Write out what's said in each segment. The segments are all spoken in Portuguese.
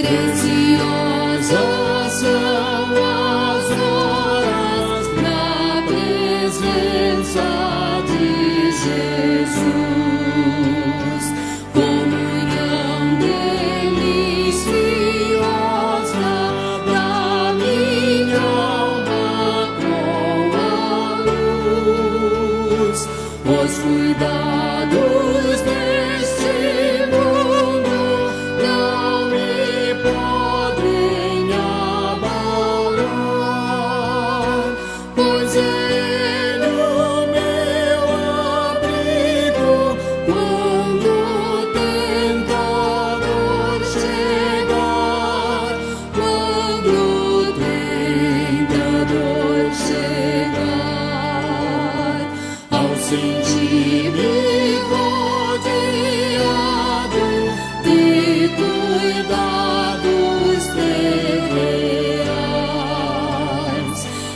Preciosas são as horas na presença de Jesus. Comunhão deliciosa da minha alma com a luz. Os cuidados deste mundo não me podem abalar, pois Ele o meu abrigo quando o tentador chegar, quando o tentador chegar. Ao sentir-me rodeado de cuidados terreais,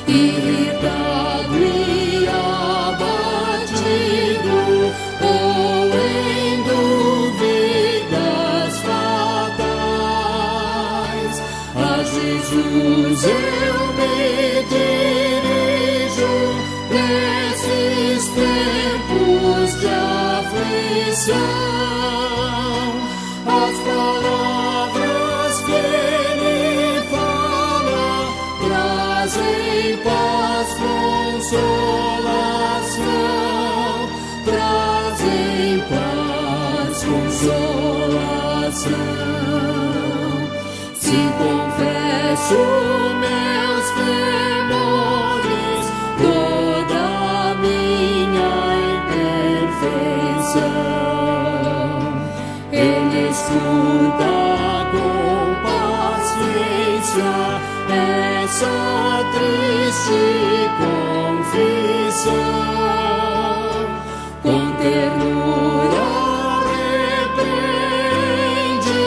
irritado e abatido, ou em dúvidas fatais, a Jesus eu me dirijo nesses tempos de aflição. As palavras que Ele fala trazem paz, consolação, trazem paz, consolação. Se confesso meus temores, toda a minha imperfeição, Ele escuta com paciência essa triste confissão. Com ternura repreende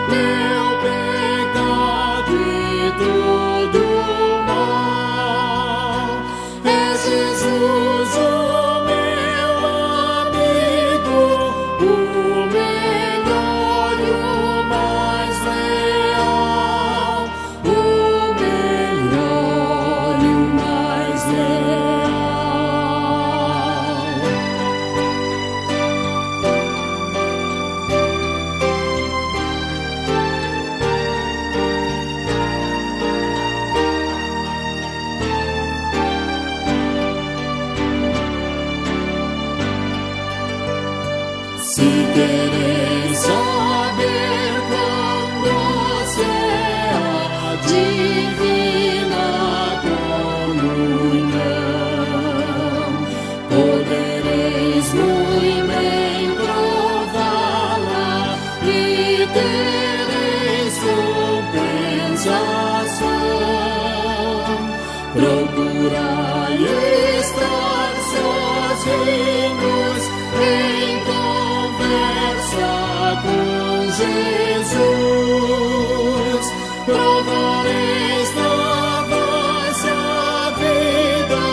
meu pecado e todo mal. É Jesus o meu amigo, o melhor e o mais leal, o melhor e o mais leal. Se quereis saber quão doce é a divina comunhão, podereis muito bem prová-la e tereis compensação. Procurai estar sozinhos em conversa com Jesus. Provareis na vossa vida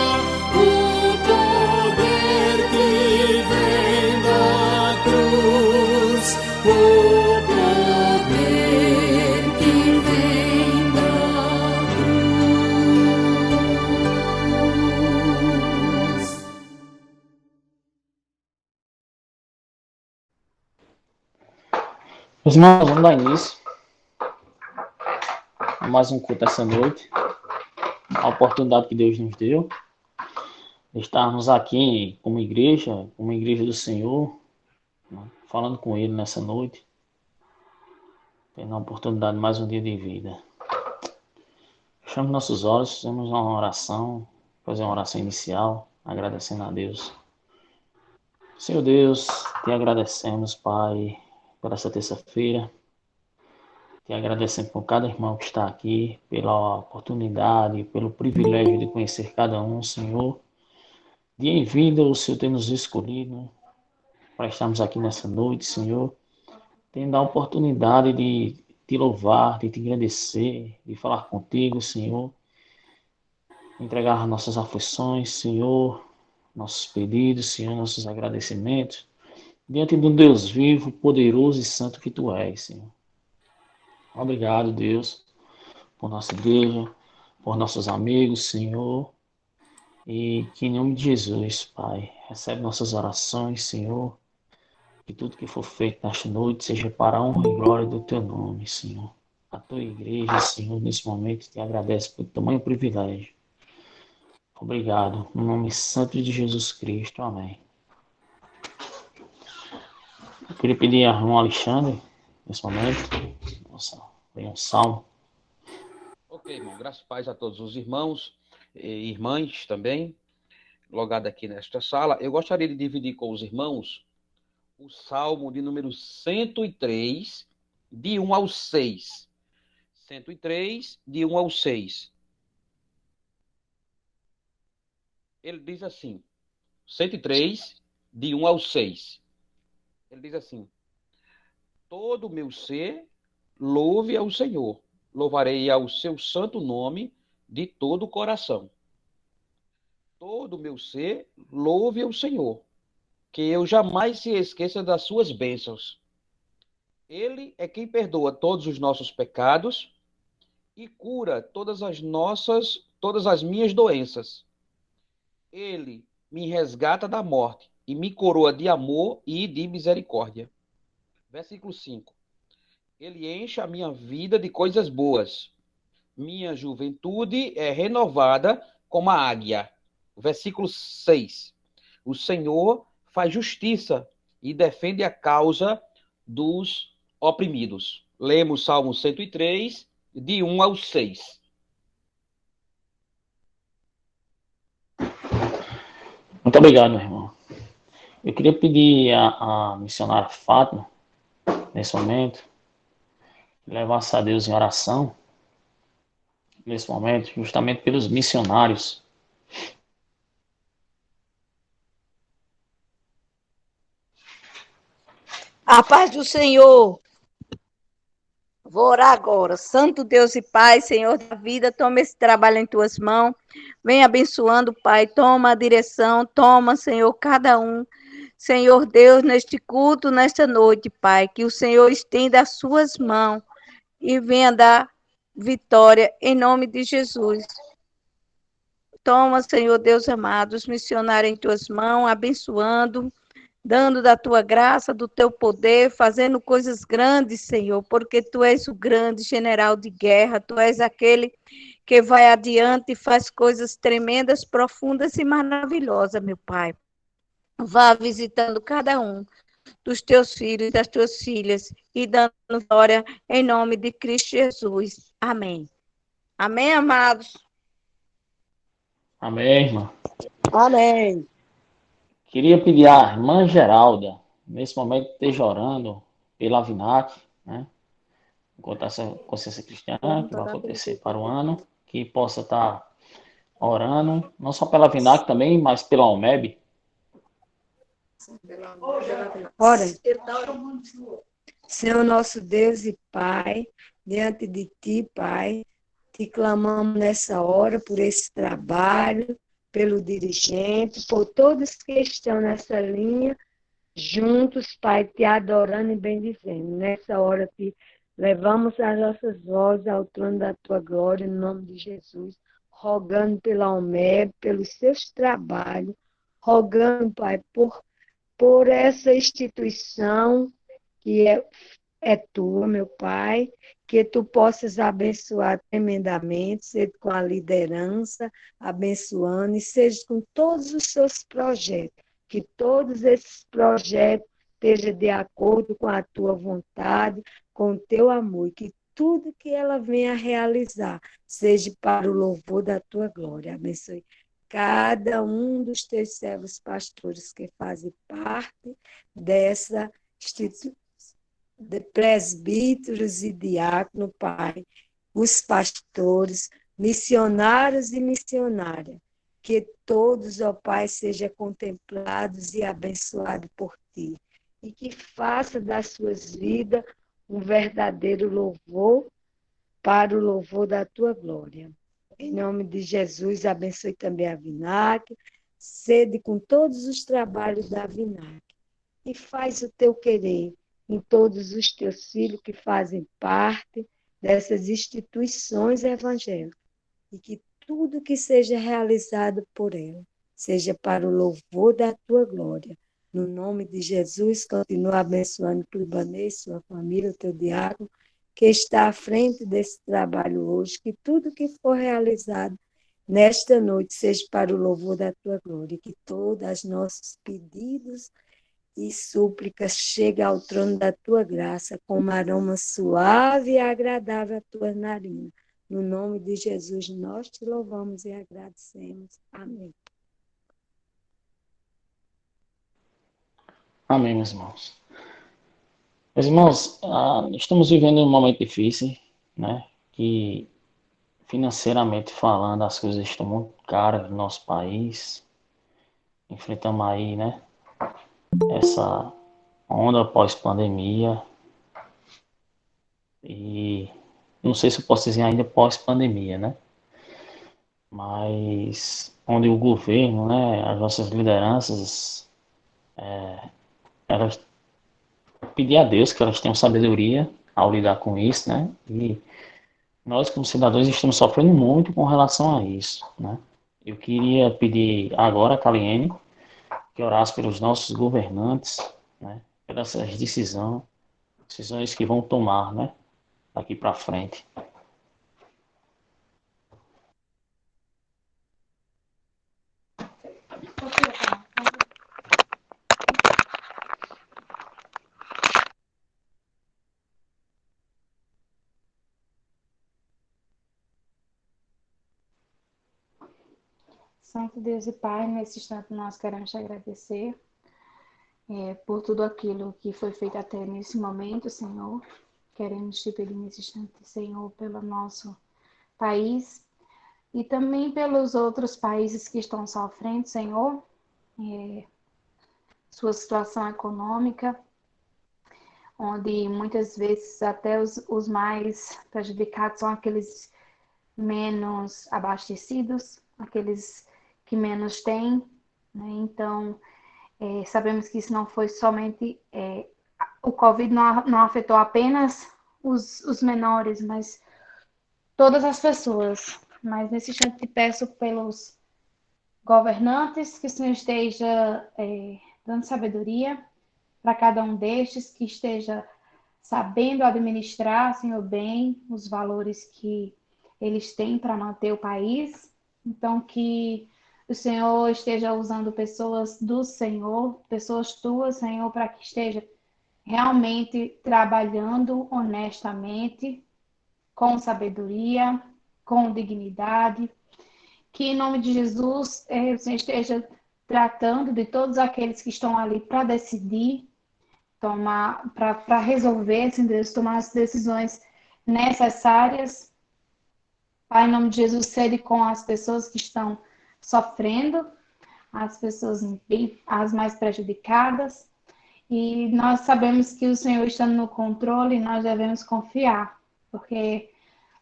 o poder que vem da cruz, o poder que vem da cruz. Meus irmãos, vamos dar início a mais um culto essa noite. A oportunidade que Deus nos deu de estarmos aqui como igreja do Senhor, né, falando com Ele nessa noite, tendo a oportunidade de mais um dia de vida. Fechamos nossos olhos, fizemos uma oração, fazer uma oração inicial, agradecendo a Deus. Senhor Deus, te agradecemos, Pai, por essa terça-feira. Te agradecemos por cada irmão que está aqui, pela oportunidade, pelo privilégio de conhecer cada um, Senhor. De em vida o Senhor tem nos escolhido para estarmos aqui nessa noite, Senhor. Tendo a oportunidade de te louvar, de te agradecer, de falar contigo, Senhor. Entregar nossas aflições, Senhor, nossos pedidos, Senhor, nossos agradecimentos, diante de um Deus vivo, poderoso e santo que Tu és, Senhor. Obrigado, Deus, por nossa igreja, por nossos amigos, Senhor. E que em nome de Jesus, Pai, recebe nossas orações, Senhor. Que tudo que for feito nesta noite seja para a honra e glória do Teu nome, Senhor. A Tua igreja, Senhor, nesse momento te agradece por tamanho privilégio. Obrigado. No nome santo de Jesus Cristo. Amém. Eu queria pedir ao irmão Alexandre, nesse momento, nossa, ler um salmo. Ok, irmão. Graças e paz a todos os irmãos e irmãs também, logado aqui nesta sala. Eu gostaria de dividir com os irmãos o Salmo de número 103, de 1 ao 6. 103, de 1 ao 6. Ele diz assim, 103, de 1 ao 6. Ele diz assim: todo o meu ser louve ao Senhor. Louvarei ao seu santo nome de todo o coração. Todo o meu ser louve ao Senhor, que eu jamais se esqueça das suas bênçãos. Ele é quem perdoa todos os nossos pecados e cura todas as minhas doenças. Ele me resgata da morte e me coroa de amor e de misericórdia. Versículo 5. Ele enche a minha vida de coisas boas. Minha juventude é renovada como a águia. Versículo 6. O Senhor faz justiça e defende a causa dos oprimidos. Lemos Salmo 103, de 1 ao 6. Muito obrigado, meu irmão. Eu queria pedir à missionária Fátima, nesse momento, levasse a Deus em oração, nesse momento, justamente pelos missionários. A paz do Senhor. Vou orar agora. Santo Deus e Pai, Senhor da vida, toma esse trabalho em tuas mãos. Vem abençoando, Pai. Toma a direção, toma, Senhor, cada um. Senhor Deus, neste culto, nesta noite, Pai, que o Senhor estenda as suas mãos e venha dar vitória em nome de Jesus. Toma, Senhor Deus amado, os missionários em tuas mãos, abençoando, dando da tua graça, do teu poder, fazendo coisas grandes, Senhor, porque tu és o grande general de guerra, tu és aquele que vai adiante e faz coisas tremendas, profundas e maravilhosas, meu Pai. Vá visitando cada um dos teus filhos, das tuas filhas, e dando glória em nome de Cristo Jesus. Amém. Amém, amados? Amém, irmã. Amém. Queria pedir à irmã Geralda, nesse momento, esteja orando pela VINAC, né? Enquanto essa consciência cristã que vai acontecer para o ano, que possa estar orando, não só pela VINAC também, mas pela OMEB. Ora, Senhor nosso Deus e Pai, diante de Ti, Pai, te clamamos nessa hora por esse trabalho, pelo dirigente, por todos que estão nessa linha, juntos, Pai, te adorando e bendizendo. Nessa hora, te levamos as nossas vozes ao trono da Tua glória, em nome de Jesus, rogando pela OMEB, pelos seus trabalhos, rogando, Pai, por essa instituição que é tua, meu Pai, que tu possas abençoar tremendamente, seja com a liderança, abençoando, e seja com todos os seus projetos, que todos esses projetos estejam de acordo com a tua vontade, com o teu amor, e que tudo que ela venha a realizar seja para o louvor da tua glória. Abençoe cada um dos teus servos pastores que fazem parte dessa instituição, de presbíteros e diácono, Pai, os pastores, missionários e missionárias, que todos, ó Pai, sejam contemplados e abençoados por Ti, e que faça das suas vidas um verdadeiro louvor para o louvor da Tua glória. Em nome de Jesus, abençoe também a VINAC, sede com todos os trabalhos da VINAC, e faz o Teu querer em todos os Teus filhos que fazem parte dessas instituições evangélicas e que tudo que seja realizado por ela seja para o louvor da tua glória. No nome de Jesus, continua abençoando o Ibanez, sua família, o teu diácono, que está à frente desse trabalho hoje, que tudo que for realizado nesta noite seja para o louvor da tua glória, que todos os nossos pedidos e súplicas cheguem ao trono da tua graça, com um aroma suave e agradável à tua narina. No nome de Jesus, nós te louvamos e agradecemos. Amém. Amém, meus irmãos. Meus irmãos, estamos vivendo um momento difícil, né? Que financeiramente falando, as coisas estão muito caras no nosso país. Enfrentamos aí, né? Essa onda pós-pandemia. E não sei se eu posso dizer ainda pós-pandemia, né? Mas onde o governo, né? As nossas lideranças, elas pedir a Deus que elas tenham sabedoria ao lidar com isso, né? E nós, como cidadãos, estamos sofrendo muito com relação a isso, né? Eu queria pedir agora a Kaliene que orasse pelos nossos governantes, né? Pelas decisões que vão tomar, né? Daqui para frente. Santo Deus e Pai, nesse instante nós queremos te agradecer por tudo aquilo que foi feito até nesse momento, Senhor. Queremos te pedir nesse instante, Senhor, pelo nosso país e também pelos outros países que estão sofrendo, Senhor, sua situação econômica, onde muitas vezes até os mais prejudicados são aqueles menos abastecidos, aqueles que menos têm, né? Então, sabemos que isso não foi somente, o Covid não afetou apenas os menores, mas todas as pessoas. Mas nesse instante te peço pelos governantes que o Senhor esteja dando sabedoria para cada um destes, que esteja sabendo administrar, Senhor, bem os valores que eles têm para manter o país. Então, que o Senhor esteja usando pessoas do Senhor, pessoas tuas, Senhor, para que esteja realmente trabalhando honestamente, com sabedoria, com dignidade. Que em nome de Jesus, o Senhor esteja tratando de todos aqueles que estão ali para decidir, tomar, para resolver, sim, Deus, tomar as decisões necessárias. Pai, em nome de Jesus, sede com as pessoas que estão sofrendo, as pessoas as mais prejudicadas. E nós sabemos que o Senhor está no controle e nós devemos confiar, porque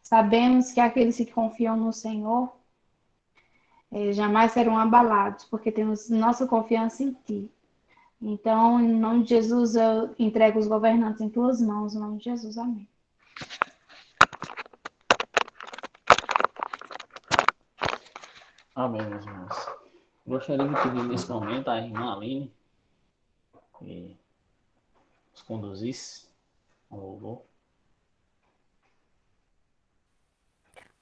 sabemos que aqueles que confiam no Senhor jamais serão abalados, porque temos nossa confiança em Ti. Então, em nome de Jesus, eu entrego os governantes em tuas mãos, em nome de Jesus, amém. Amém, meus irmãos. Gostaria de pedir nesse momento a irmã Aline que nos conduzisse ao louvor.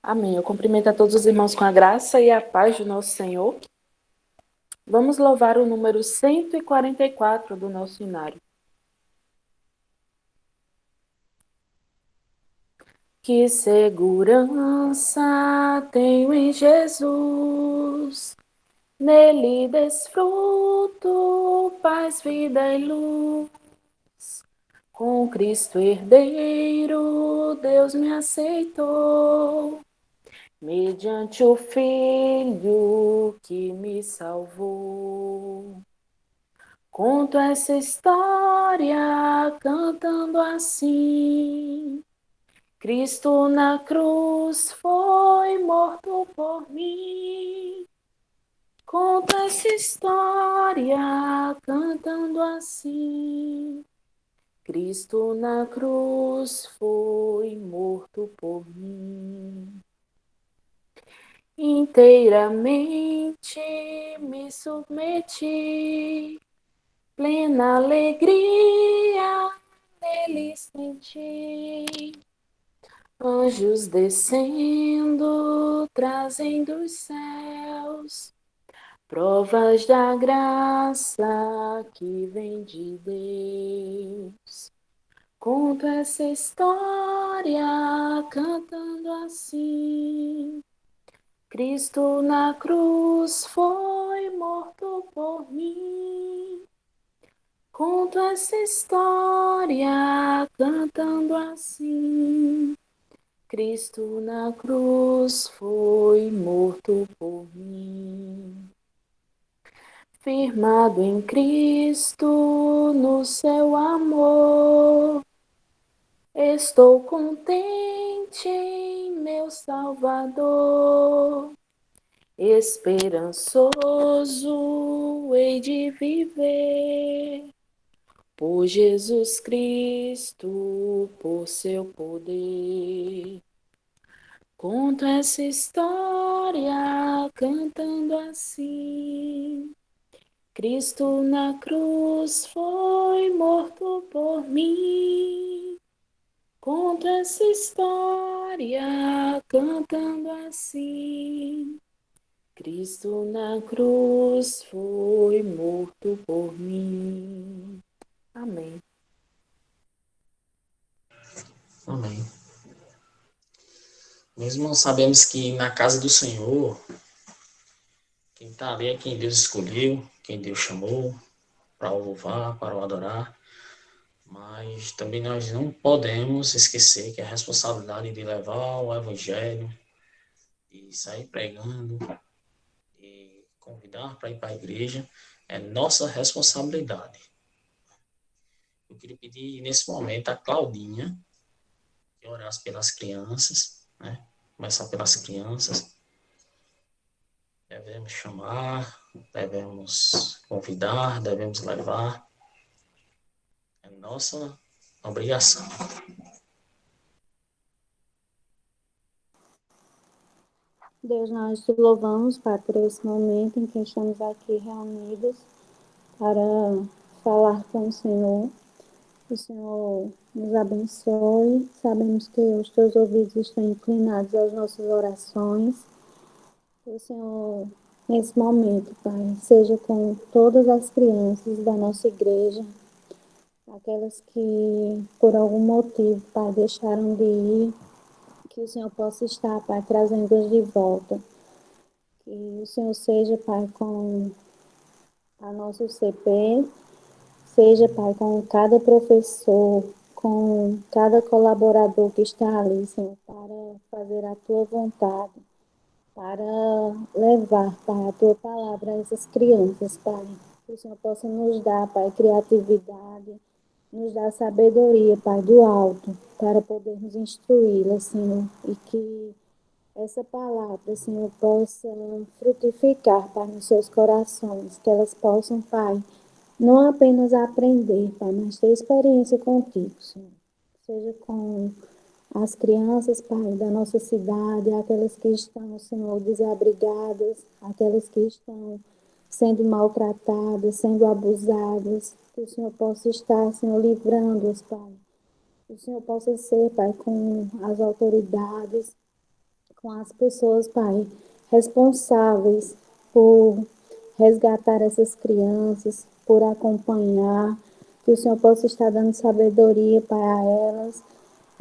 Amém. Eu cumprimento a todos os irmãos com a graça e a paz do nosso Senhor. Vamos louvar o número 144 do nosso inário. Que segurança tenho em Jesus, nele desfruto paz, vida e luz. Com Cristo herdeiro, Deus me aceitou, mediante o Filho que me salvou. Conto essa história cantando assim: Cristo na cruz foi morto por mim. Conto essa história cantando assim: Cristo na cruz foi morto por mim. Inteiramente me submeti, plena alegria nele senti. Anjos descendo, trazendo os céus, provas da graça que vem de Deus. Conto essa história cantando assim: Cristo na cruz foi morto por mim. Conto essa história cantando assim: Cristo na cruz foi morto por mim. Firmado em Cristo, no seu amor, estou contente em meu Salvador. Esperançoso hei de viver por Jesus Cristo, por seu poder. Conto essa história cantando assim: Cristo na cruz foi morto por mim. Conto essa história cantando assim: Cristo na cruz foi morto por mim. Amém. Amém. Mesmo sabemos que na casa do Senhor, quem está ali é quem Deus escolheu, quem Deus chamou para o louvar, para o adorar. Mas também nós não podemos esquecer que a responsabilidade de levar o Evangelho, de sair pregando, de convidar para ir para a igreja, é nossa responsabilidade. Eu queria pedir nesse momento a Claudinha que orasse pelas crianças, né? Começar pelas crianças. Devemos chamar, devemos convidar, devemos levar. É nossa obrigação. Deus, nós te louvamos, Pai, por esse momento em que estamos aqui reunidos para falar com o Senhor. O Senhor nos abençoe. Sabemos que os teus ouvidos estão inclinados às nossas orações. O Senhor, nesse momento, Pai, seja com todas as crianças da nossa igreja, aquelas que, por algum motivo, Pai, deixaram de ir, que o Senhor possa estar, Pai, trazendo-as de volta. Que o Senhor seja, Pai, com a nosso CP, seja, Pai, com cada professor, com cada colaborador que está ali, Senhor, para fazer a Tua vontade, para levar, Pai, a Tua palavra a essas crianças, Pai. Que o Senhor possa nos dar, Pai, criatividade, nos dar sabedoria, Pai, do alto, para podermos instruí-las, Senhor, e que essa palavra, Senhor, possa frutificar, Pai, nos seus corações, que elas possam, Pai, não apenas aprender, Pai, mas ter experiência contigo, Senhor. Seja com as crianças, Pai, da nossa cidade, aquelas que estão, Senhor, desabrigadas, aquelas que estão sendo maltratadas, sendo abusadas, que o Senhor possa estar, Senhor, livrando-as, Pai. Que o Senhor possa ser, Pai, com as autoridades, com as pessoas, Pai, responsáveis por resgatar essas crianças, por acompanhar, que o Senhor possa estar dando sabedoria, Pai, a elas,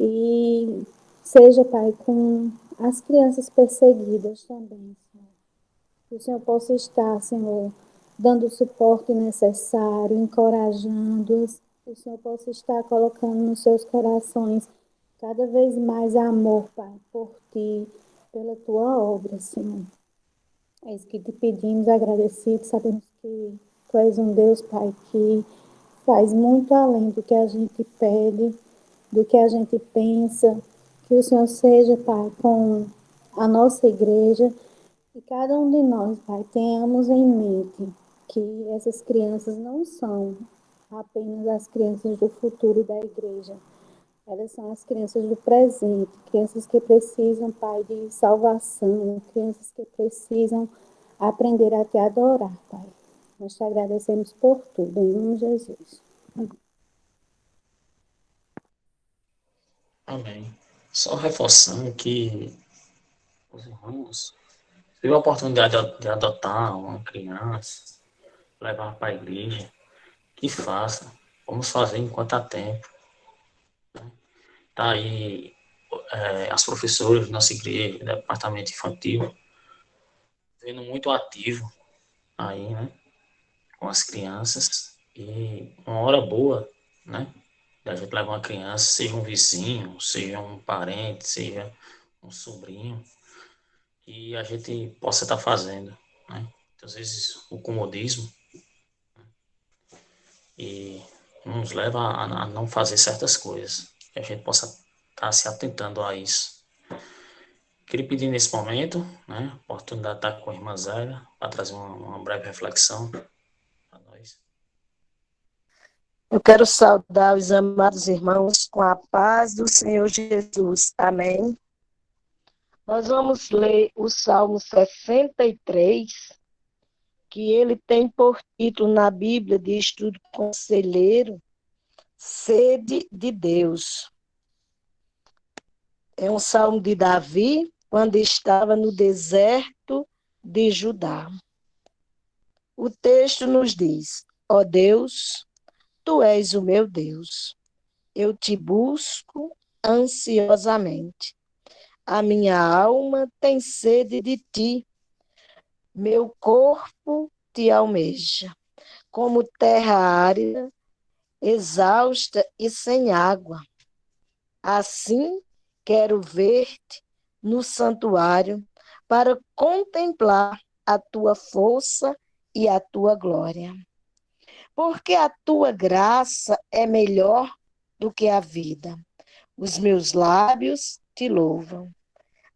e seja, Pai, com as crianças perseguidas também, Senhor. Que o Senhor possa estar, Senhor, dando o suporte necessário, encorajando-as, que o Senhor possa estar colocando nos seus corações cada vez mais amor, Pai, por Ti, pela Tua obra, Senhor. É isso que te pedimos, agradecidos, sabemos que Tu és um Deus, Pai, que faz muito além do que a gente pede, do que a gente pensa, que o Senhor seja, Pai, com a nossa igreja e cada um de nós, Pai, tenhamos em mente que essas crianças não são apenas as crianças do futuro da igreja. Elas são as crianças do presente, crianças que precisam, Pai, de salvação, crianças que precisam aprender a te adorar, Pai. Nós te agradecemos por tudo, em nome de Jesus. Amém. Só reforçando que os irmãos, se tiver a oportunidade de adotar uma criança, levar para a igreja, que faça. Vamos fazer enquanto há tempo. Tá aí as professoras da nossa igreja, do departamento infantil, sendo muito ativo aí, né, com as crianças. E uma hora boa, né, da gente levar uma criança, seja um vizinho, seja um parente, seja um sobrinho, que a gente possa estar fazendo, né. Às vezes o comodismo e nos leva a não fazer certas coisas, que a gente possa estar se atentando a isso. Queria pedir nesse momento, né, a oportunidade de estar com a irmã Zélia, para trazer uma breve reflexão para nós. Eu quero saudar os amados irmãos com a paz do Senhor Jesus. Amém. Nós vamos ler o Salmo 63, que ele tem por título na Bíblia de Estudo Conselheiro, Sede de Deus. É um salmo de Davi, quando estava no deserto de Judá. O texto nos diz: ó Deus, tu és o meu Deus. Eu te busco ansiosamente. A minha alma tem sede de ti. Meu corpo te almeja, como terra árida, exausta e sem água. Assim, quero ver-te no santuário para contemplar a tua força e a tua glória. Porque a tua graça é melhor do que a vida. Os meus lábios te louvam.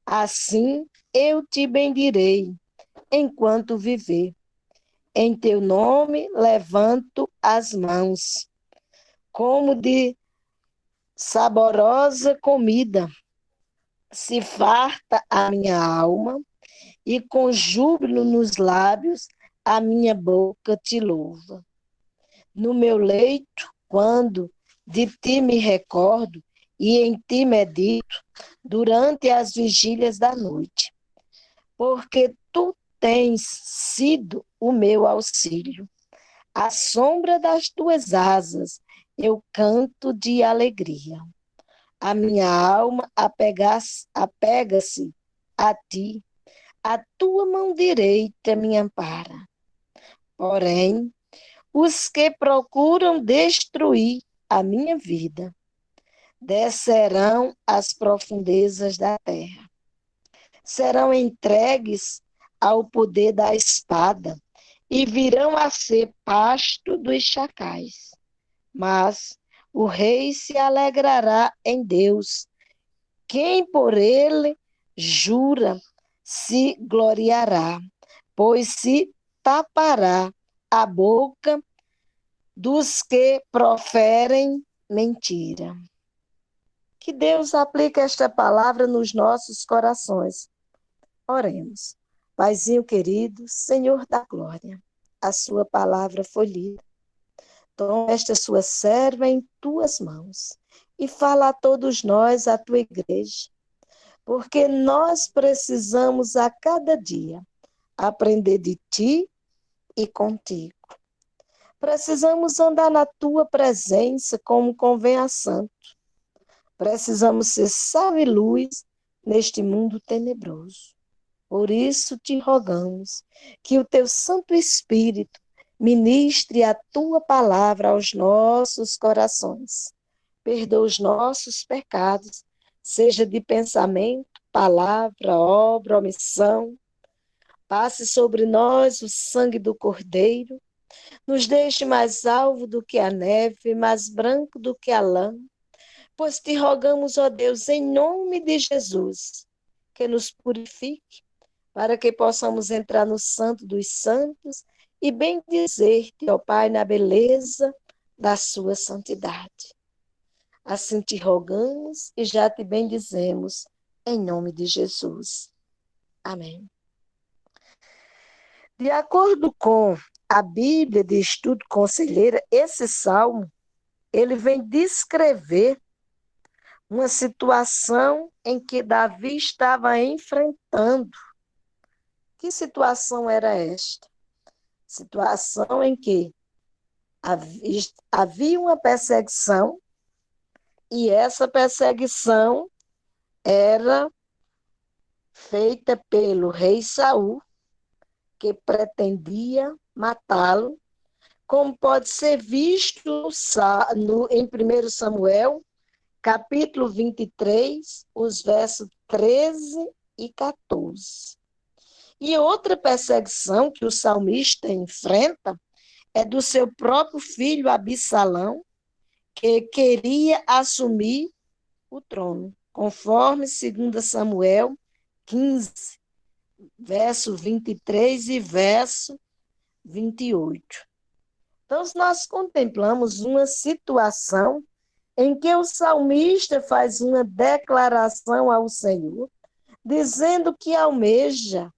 Assim eu te bendirei enquanto viver. Em teu nome levanto as mãos, como de saborosa comida. Se farta a minha alma, e com júbilo nos lábios a minha boca te louva. No meu leito, quando de ti me recordo, e em ti medito, durante as vigílias da noite. Porque tu tens sido o meu auxílio. À sombra das tuas asas, eu canto de alegria. A minha alma apega-se a ti. A tua mão direita me ampara. Porém, os que procuram destruir a minha vida descerão às profundezas da terra. Serão entregues ao poder da espada e virão a ser pasto dos chacais. Mas o rei se alegrará em Deus. Quem por ele jura se gloriará, pois se tapará a boca dos que proferem mentira. Que Deus aplique esta palavra nos nossos corações. Oremos. Paizinho querido, Senhor da glória, a sua palavra foi lida. Toma esta sua serva em tuas mãos e fala a todos nós, a tua igreja, porque nós precisamos a cada dia aprender de ti e contigo. Precisamos andar na tua presença como convém a santo. Precisamos ser sal e luz neste mundo tenebroso. Por isso te rogamos que o teu Santo Espírito ministre a tua palavra aos nossos corações. Perdoa os nossos pecados, seja de pensamento, palavra, obra, omissão. Passe sobre nós o sangue do Cordeiro. Nos deixe mais alvo do que a neve, mais branco do que a lã. Pois te rogamos, ó Deus, em nome de Jesus, que nos purifique, para que possamos entrar no Santo dos Santos e bendizer-te, ó Pai, na beleza da sua santidade. Assim te rogamos e já te bendizemos, em nome de Jesus. Amém. De acordo com a Bíblia de Estudo Conselheira, esse salmo, ele vem descrever uma situação em que Davi estava enfrentando. Que situação era esta? Situação em que havia uma perseguição e essa perseguição era feita pelo rei Saul, que pretendia matá-lo, como pode ser visto em 1 Samuel, capítulo 23, os versos 13 e 14. E outra perseguição que o salmista enfrenta é do seu próprio filho Absalão, que queria assumir o trono, conforme 2 Samuel 15, verso 23 e verso 28. Então, nós contemplamos uma situação em que o salmista faz uma declaração ao Senhor, dizendo que almeja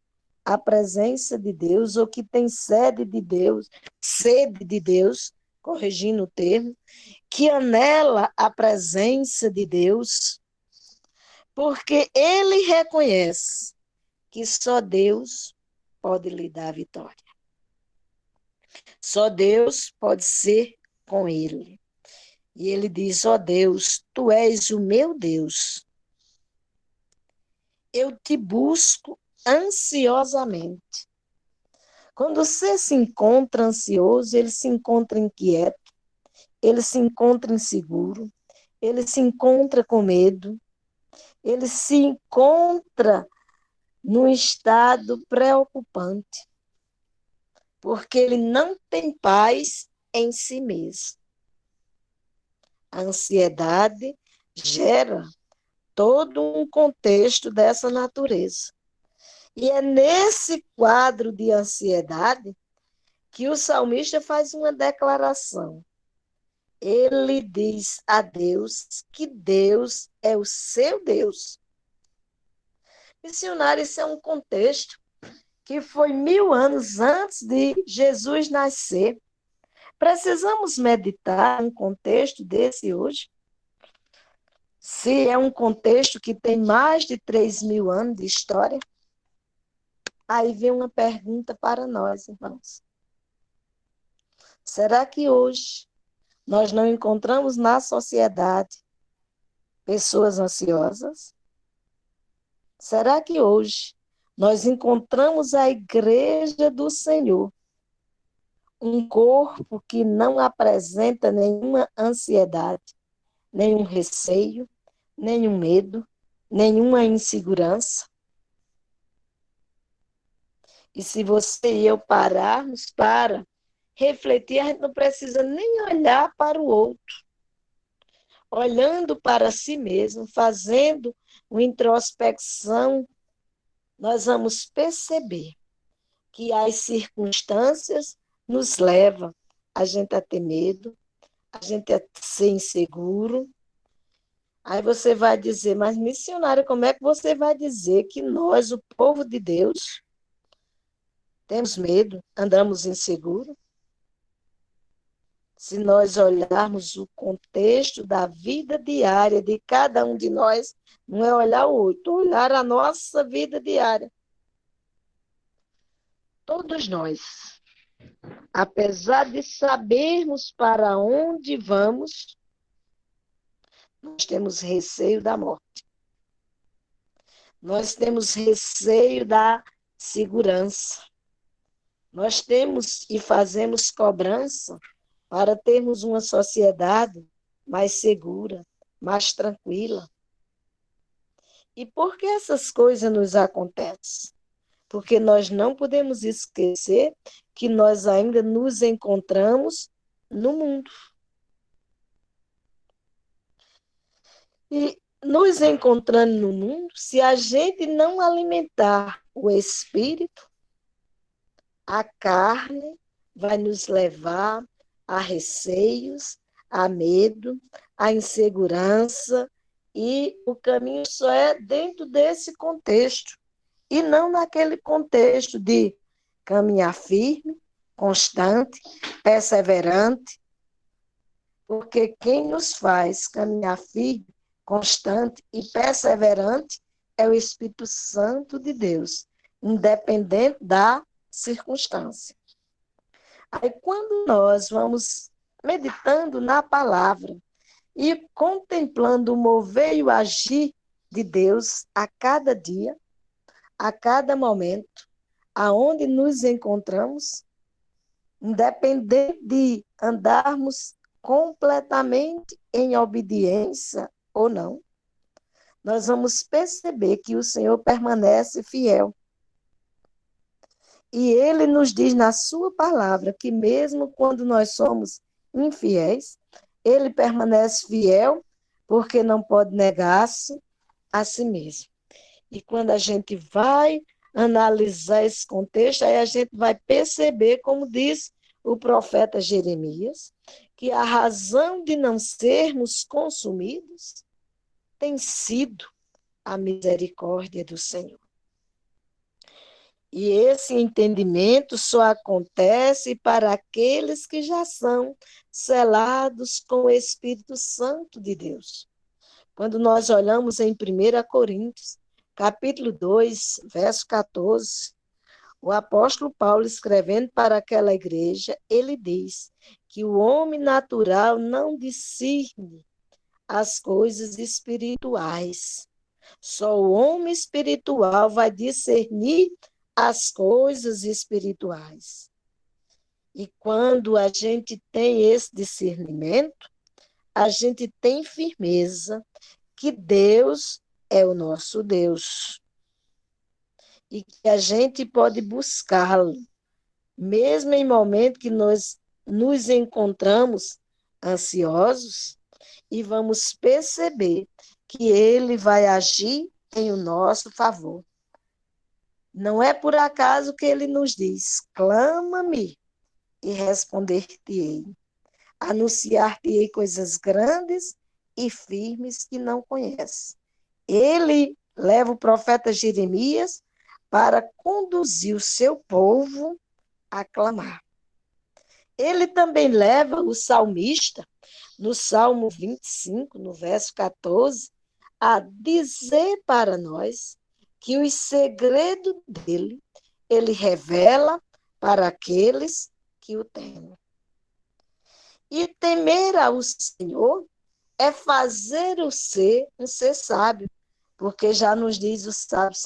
a presença de Deus, ou que tem sede de Deus, corrigindo o termo, que anela a presença de Deus, porque ele reconhece que só Deus pode lhe dar a vitória. Só Deus pode ser com ele. E ele diz: ó Deus, tu és o meu Deus. Eu te busco ansiosamente. Quando você se encontra ansioso, ele se encontra inquieto, ele se encontra inseguro, ele se encontra com medo, ele se encontra num estado preocupante, porque ele não tem paz em si mesmo. A ansiedade gera todo um contexto dessa natureza. E é nesse quadro de ansiedade que o salmista faz uma declaração. Ele diz a Deus que Deus é o seu Deus. Missionário, isso é um contexto que foi 1000 anos antes de Jesus nascer. Precisamos meditar um contexto desse hoje? Se é um contexto que tem mais de 3.000 anos de história, aí vem uma pergunta para nós, irmãos. Será que hoje nós não encontramos na sociedade pessoas ansiosas? Será que hoje nós encontramos a igreja do Senhor, um corpo que não apresenta nenhuma ansiedade, nenhum receio, nenhum medo, nenhuma insegurança? E se você e eu pararmos para refletir, a gente não precisa nem olhar para o outro. Olhando para si mesmo, fazendo uma introspecção, nós vamos perceber que as circunstâncias nos levam a gente a ter medo, a gente a ser inseguro. Aí você vai dizer: mas missionária, como é que você vai dizer que nós, o povo de Deus, temos medo, andamos inseguros? Se nós olharmos o contexto da vida diária de cada um de nós, não é olhar o outro, olhar a nossa vida diária. Todos nós, apesar de sabermos para onde vamos, nós temos receio da morte. Nós temos receio da segurança. Nós temos e fazemos cobrança para termos uma sociedade mais segura, mais tranquila. E por que essas coisas nos acontecem? Porque nós não podemos esquecer que nós ainda nos encontramos no mundo. E nos encontrando no mundo, se a gente não alimentar o espírito, a carne vai nos levar há receios, há medo, há insegurança, e o caminho só é dentro desse contexto, e não naquele contexto de caminhar firme, constante, perseverante, porque quem nos faz caminhar firme, constante e perseverante é o Espírito Santo de Deus, independente da circunstância. Aí, quando nós vamos meditando na palavra e contemplando o mover e o agir de Deus a cada dia, a cada momento, aonde nos encontramos, independente de andarmos completamente em obediência ou não, nós vamos perceber que o Senhor permanece fiel. E Ele nos diz na sua palavra que mesmo quando nós somos infiéis, Ele permanece fiel porque não pode negar-se a si mesmo. E quando a gente vai analisar esse contexto, aí a gente vai perceber, como diz o profeta Jeremias, que a razão de não sermos consumidos tem sido a misericórdia do Senhor. E esse entendimento só acontece para aqueles que já são selados com o Espírito Santo de Deus. Quando nós olhamos em 1 Coríntios, capítulo 2, verso 14, o apóstolo Paulo, escrevendo para aquela igreja, ele diz que o homem natural não discerne as coisas espirituais. Só o homem espiritual vai discernir as coisas espirituais. E quando a gente tem esse discernimento, a gente tem firmeza que Deus é o nosso Deus. E que a gente pode buscá-lo, mesmo em momentos que nós nos encontramos ansiosos, e vamos perceber que Ele vai agir em o nosso favor. Não é por acaso que Ele nos diz: clama-me e responder-te-ei. Anunciar-te-ei coisas grandes e firmes que não conheces. Ele leva o profeta Jeremias para conduzir o seu povo a clamar. Ele também leva o salmista, no Salmo 25, no verso 14, a dizer para nós que os segredos dele, ele revela para aqueles que o temem. E temer ao Senhor é fazer o ser um ser sábio, porque já nos diz o sábio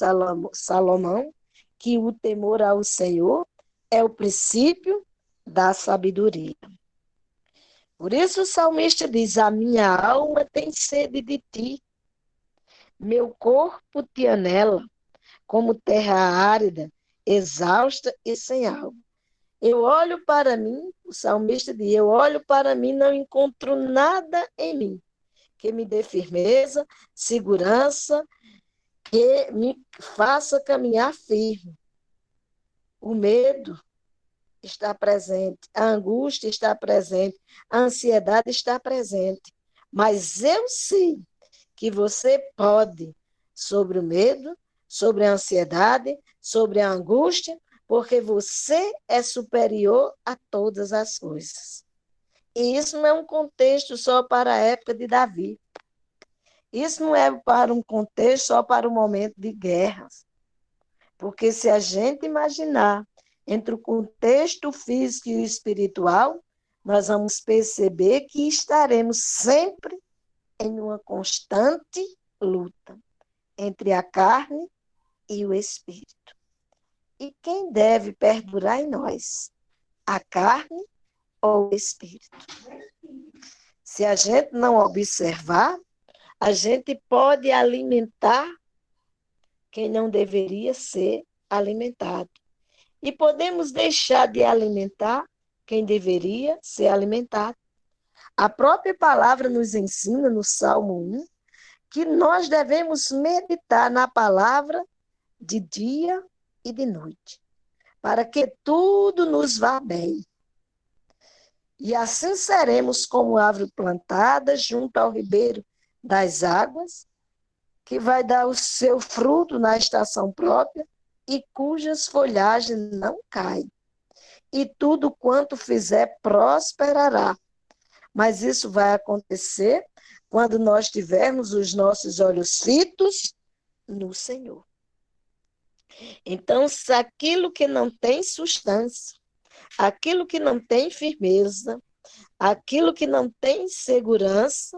Salomão que o temor ao Senhor é o princípio da sabedoria. Por isso o salmista diz: a minha alma tem sede de ti, meu corpo te anela, como terra árida, exausta e sem alma. Eu olho para mim, o salmista diz, eu olho para mim, não encontro nada em mim que me dê firmeza, segurança, que me faça caminhar firme. O medo está presente, a angústia está presente, a ansiedade está presente. Mas eu sei que você pode sobre o medo, sobre a ansiedade, sobre a angústia, porque você é superior a todas as coisas. E isso não é um contexto só para a época de Davi. Isso não é para um contexto só para o momento de guerras. Porque se a gente imaginar entre o contexto físico e o espiritual, nós vamos perceber que estaremos sempre em uma constante luta entre a carne e o espírito. E quem deve perdurar em nós? A carne ou o espírito? Se a gente não observar, a gente pode alimentar quem não deveria ser alimentado. E podemos deixar de alimentar quem deveria ser alimentado. A própria palavra nos ensina, no Salmo 1, que nós devemos meditar na palavra de dia e de noite, para que tudo nos vá bem. E assim seremos como árvore plantada junto ao ribeiro das águas, que vai dar o seu fruto na estação própria e cujas folhagens não caem. E tudo quanto fizer prosperará. Mas isso vai acontecer quando nós tivermos os nossos olhos fitos no Senhor. Então, se aquilo que não tem substância, aquilo que não tem firmeza, aquilo que não tem segurança,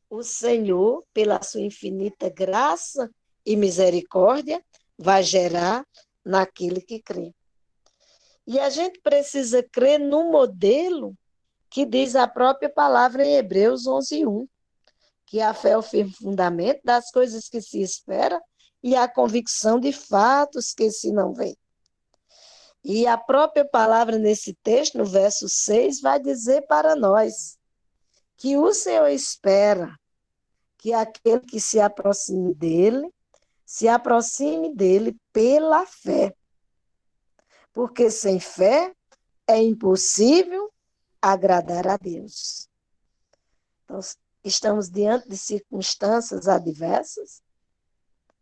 o Senhor, pela sua infinita graça e misericórdia, vai gerar naquele que crê. E a gente precisa crer no modelo que diz a própria palavra em Hebreus 11:1, que a fé é o firme fundamento das coisas que se espera e a convicção de fatos que se não vê. E a própria palavra nesse texto, no verso 6, vai dizer para nós que o Senhor espera que aquele que se aproxime dele pela fé. Porque sem fé é impossível agradar a Deus. Então, estamos diante de circunstâncias adversas,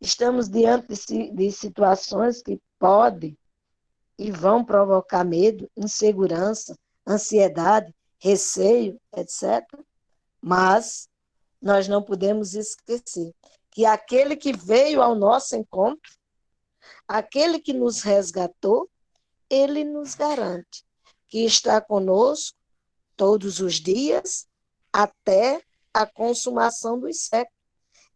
estamos diante de situações que podem e vão provocar medo, insegurança, ansiedade, receio, etc. Mas nós não podemos esquecer que aquele que veio ao nosso encontro, aquele que nos resgatou, ele nos garante que está conosco todos os dias até a consumação dos séculos.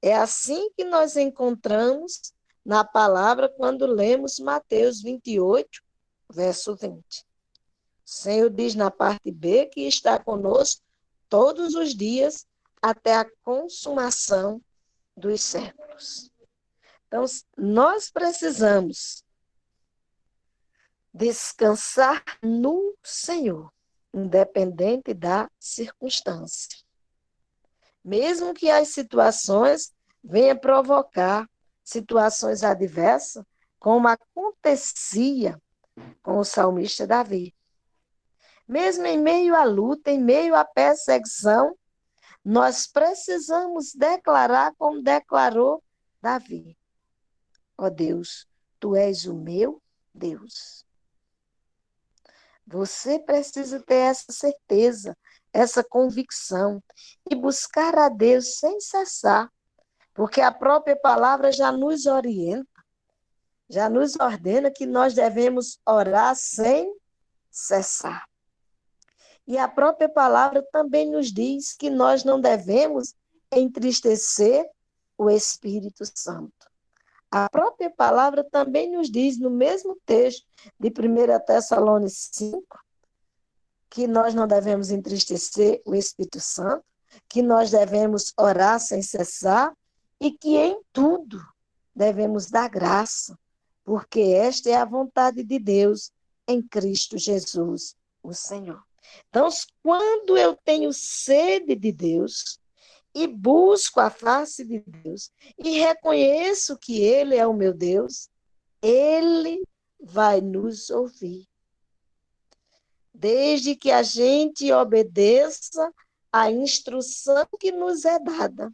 É assim que nós encontramos na palavra quando lemos Mateus 28, verso 20. O Senhor diz na parte B que está conosco todos os dias até a consumação dos séculos. Então, nós precisamos descansar no Senhor, independente da circunstância. Mesmo que as situações venham provocar situações adversas, como acontecia com o salmista Davi. Mesmo em meio à luta, em meio à perseguição, nós precisamos declarar como declarou Davi. Ó Deus, tu és o meu Deus. Você precisa ter essa certeza, essa convicção e buscar a Deus sem cessar, porque a própria palavra já nos orienta, já nos ordena que nós devemos orar sem cessar. E a própria palavra também nos diz que nós não devemos entristecer o Espírito Santo. A própria palavra também nos diz, no mesmo texto de 1 Tessalonicenses 5, que nós não devemos entristecer o Espírito Santo, que nós devemos orar sem cessar e que em tudo devemos dar graça, porque esta é a vontade de Deus em Cristo Jesus, o Senhor. Então, quando eu tenho sede de Deus e busco a face de Deus e reconheço que Ele é o meu Deus, Ele vai nos ouvir. Desde que a gente obedeça a instrução que nos é dada.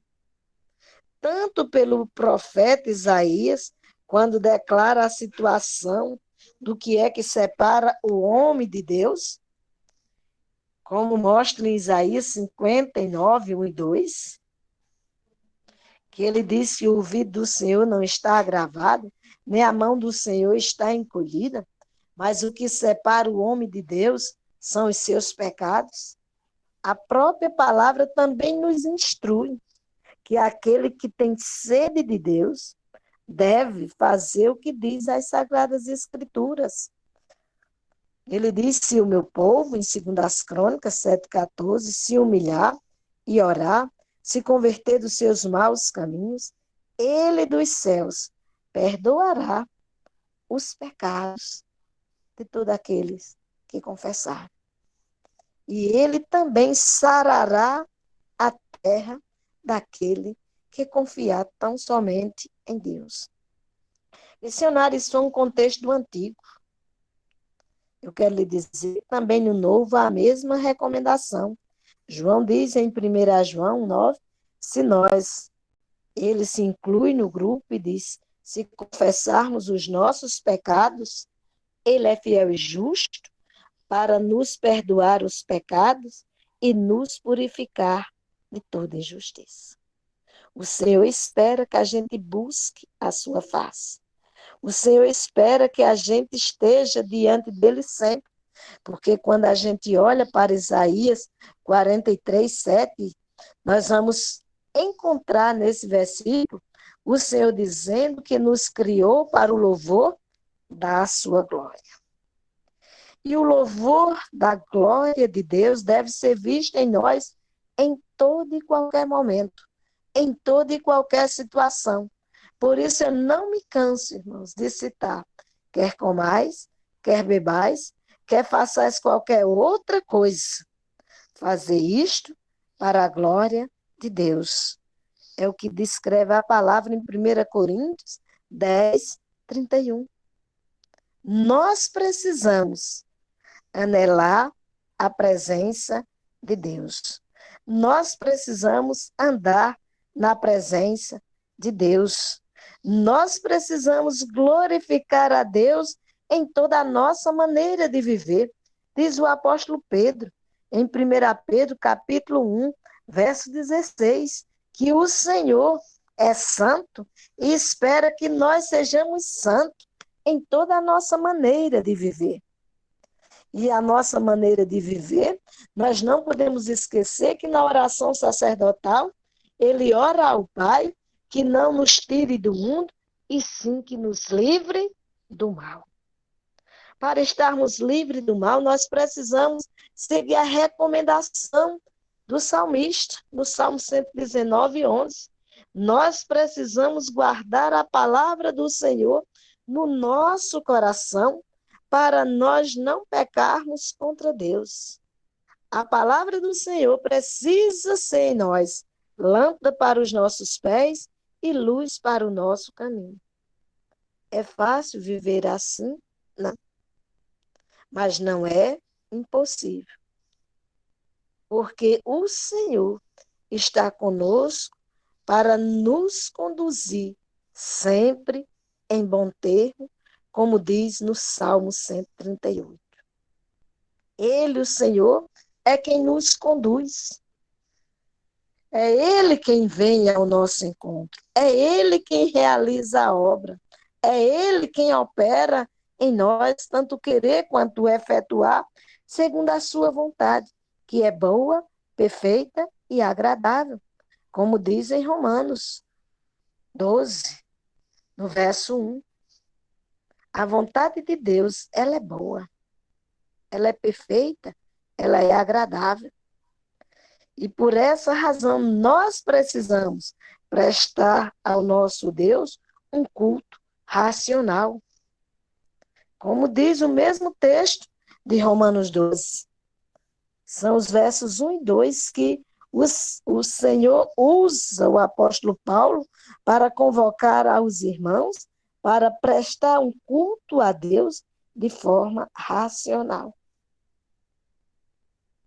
Tanto pelo profeta Isaías, quando declara a situação do que é que separa o homem de Deus, como mostra em Isaías 59, 1 e 2, que ele diz que o ouvido do Senhor não está agravado, nem a mão do Senhor está encolhida, mas o que separa o homem de Deus são os seus pecados. A própria palavra também nos instrui que aquele que tem sede de Deus deve fazer o que diz as Sagradas Escrituras. Ele diz, se o meu povo, em 2 Crônicas 7,14, se humilhar e orar, se converter dos seus maus caminhos, ele dos céus perdoará os pecados de todos aqueles que confessar. E ele também sarará a terra daquele que confiar tão somente em Deus. Missionário, isso é um contexto do antigo. Eu quero lhe dizer também no Novo a mesma recomendação. João diz em 1 João 9, se nós, ele se inclui no grupo e diz, se confessarmos os nossos pecados, ele é fiel e justo para nos perdoar os pecados e nos purificar de toda injustiça. O Senhor espera que a gente busque a sua face. O Senhor espera que a gente esteja diante dele sempre, porque quando a gente olha para Isaías 43, 7, nós vamos encontrar nesse versículo o Senhor dizendo que nos criou para o louvor da sua glória. E o louvor da glória de Deus deve ser visto em nós em todo e qualquer momento, em toda e qualquer situação. Por isso eu não me canso, irmãos, de citar, quer comais, quer bebais, quer façais qualquer outra coisa. Fazer isto para a glória de Deus. É o que descreve a palavra em 1 Coríntios 10, 31. Nós precisamos anelar a presença de Deus. Nós precisamos andar na presença de Deus. Nós precisamos glorificar a Deus em toda a nossa maneira de viver. Diz o apóstolo Pedro, em 1 Pedro, capítulo 1, verso 16, que o Senhor é santo e espera que nós sejamos santos em toda a nossa maneira de viver. E a nossa maneira de viver, nós não podemos esquecer que na oração sacerdotal, ele ora ao Pai que não nos tire do mundo, e sim que nos livre do mal. Para estarmos livres do mal, nós precisamos seguir a recomendação do salmista, no Salmo 119, 11. Nós precisamos guardar a palavra do Senhor no nosso coração, para nós não pecarmos contra Deus. A palavra do Senhor precisa ser em nós lâmpada para os nossos pés e luz para o nosso caminho. É fácil viver assim? Não. Mas não é impossível. Porque o Senhor está conosco para nos conduzir sempre em bom termo, como diz no Salmo 138. Ele, o Senhor, é quem nos conduz. É Ele quem vem ao nosso encontro. É Ele quem realiza a obra. É Ele quem opera em nós, tanto querer quanto efetuar, segundo a sua vontade, que é boa, perfeita e agradável, como diz em Romanos 12, no verso 1. A vontade de Deus, ela é boa, ela é perfeita, ela é agradável. E por essa razão nós precisamos prestar ao nosso Deus um culto racional. Como diz o mesmo texto de Romanos 12. São os versos 1 e 2 que o Senhor usa o apóstolo Paulo para convocar aos irmãos para prestar um culto a Deus de forma racional.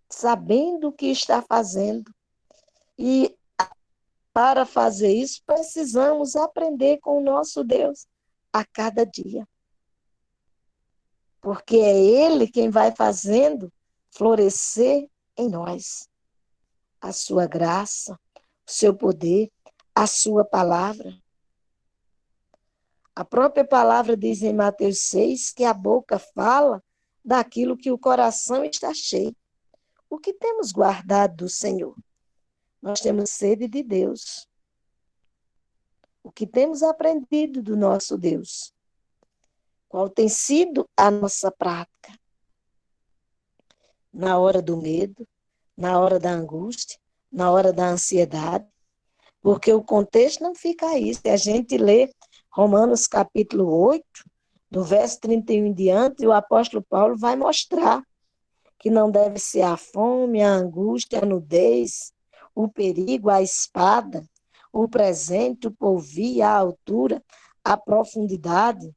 Sabendo o que está fazendo. E para fazer isso, precisamos aprender com o nosso Deus a cada dia. Porque é Ele quem vai fazendo florescer em nós a sua graça, o seu poder, a sua palavra. A própria palavra diz em Mateus 6 que a boca fala daquilo que o coração está cheio. O que temos guardado do Senhor? Nós temos sede de Deus. O que temos aprendido do nosso Deus? Qual tem sido a nossa prática? Na hora do medo, na hora da angústia, na hora da ansiedade, porque o contexto não fica aí. Se a gente lê Romanos capítulo 8, do verso 31 em diante, o apóstolo Paulo vai mostrar que não deve ser a fome, a angústia, a nudez, o perigo, a espada, o presente, o porvir, a altura, a profundidade,